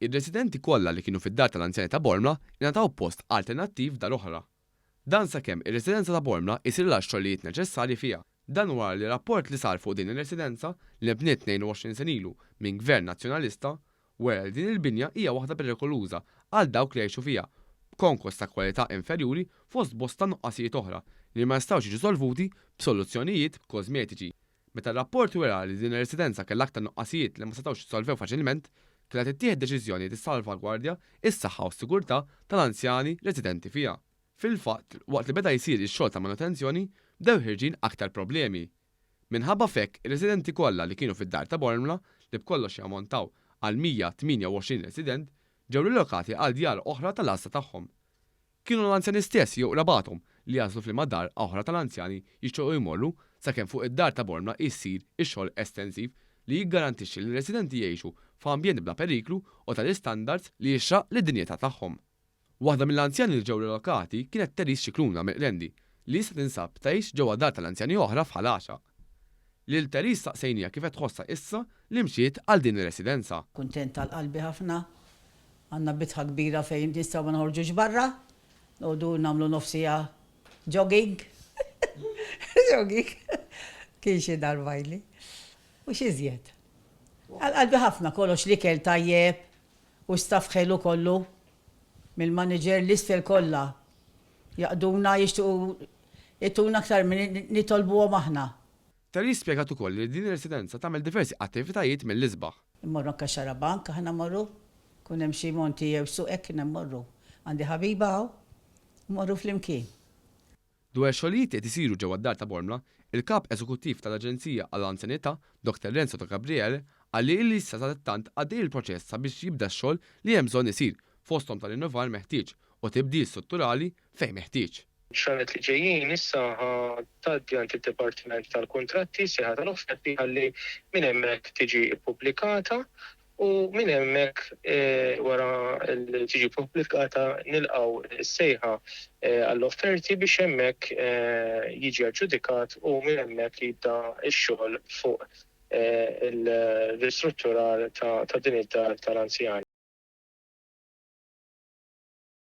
Ir-residenti kollha li kienu fid-dar tal-anzjani ta' Bormla ingħataw post alternattiv dar oħra. Dan sakemm ir-residenza ta' Bormla isirla x-xogħlijiet neċessarji fiha. Dan wara li rapport li sar fuq din ir-residenza li bniet 22 sen ilu minn Gvern Nazzjonalista wera li din il-binja hija waħda perikoluża għal dawk li jgħixu fiha, b'konkos ta' kwalità inferjuri fost bosta nuqqasijiet oħra li ma jistgħux jiġu solvuti b'soluzzjonijiet kosmetiċi. Meta r-rapport wera li din ir-residenza kellha aktar nuqqasijiet li ma setgħux jissolvew faċilment, kienet ittieħed deċiżjoni tissalvagwardja is-saħħa u s-sigurtà tal-anzjani residenti fiha. Fil-fatt, waqt li beda jsir ix-xogħol ta' manutenzjoni, bdew ħirġin aktar problemi. Minħabba fekk ir-residenti kollha li kienu fid-dar ta' Bormla li b'kollox jammontaw għal 128 resident ġew rilokati għal djar oħra tal-asta tagħhom. Kienu l-anzjani stess jew rabathom li jażlu fl dar oħra tal-anzjani jixtiequ jmorru sakemm fuq id-dar ta' Bormla jsir ix-xogħol estensiv li jiggarantixxi li r-residenti jgħixu f'ambjent bla periklu u tal-istandards li jixraq lid-dinjità tagħhom. Waħda mill-anzjani li ġew rilokati kienet Teris Xikluna mill-Rendi li issa tinsab tgħix ġewwa dar tal-anzjani oħra f'Ħalaxa. Lil Teris saqsejnija kif qed tħossha issa li mxiet għal din ir-residenza. Kuntent tal-qalbi ħafna, għandna bitħa kbira fejn nistgħu ma noħorġux barra, noqogħdu nagħmlu nofsija jogging. Jogging. Kien xi darbajli. U x'iżjed. Għal-qalbi ħafna kollox li kell tajjeb u staff ħelu kollu mill-manager l-isfel kollha jaqduna jixtuqu jittuna aktar minn nitolbuhom aħna. Teris spjegat ukoll li din ir-residenza tagħmel diversi attivitajiet mill-isbaħ. Immorru anke xarabank aħna morru, kun hemm xi monti jew suq hekk kien immorru. Għandi ħabiba hawn, mmorru flimkien. Dwar xogħlijiet qed isiru ġewwa d-dar ta' Bormla, il-kap eżekuttiv tal-Aġenzija għall-Anzjanità, Dr. Renzo De Gabriele, għalli li issa sadattant għaddej il-proċess sabiex jibda x-xogħol li hemm bżonn isir fosthom tal-innovar meħtieġ u tibdil strutturali fejn meħtieġ. Xranet li ġejjin issa tgħaddi għand id-Dipartiment tal-Kuntratti sieħa tal-offerti ħalli minn hemmhekk tiġi ppubblikata u minn hemmhekk wara li tiġi pubblikata nilqgħu sejħa għall-offerti biex hemmhekk jiġi aġġudikat u minn hemmhekk jibda x-xogħol fuq il-ristrutturar ta' din id-dar tal-anzjani.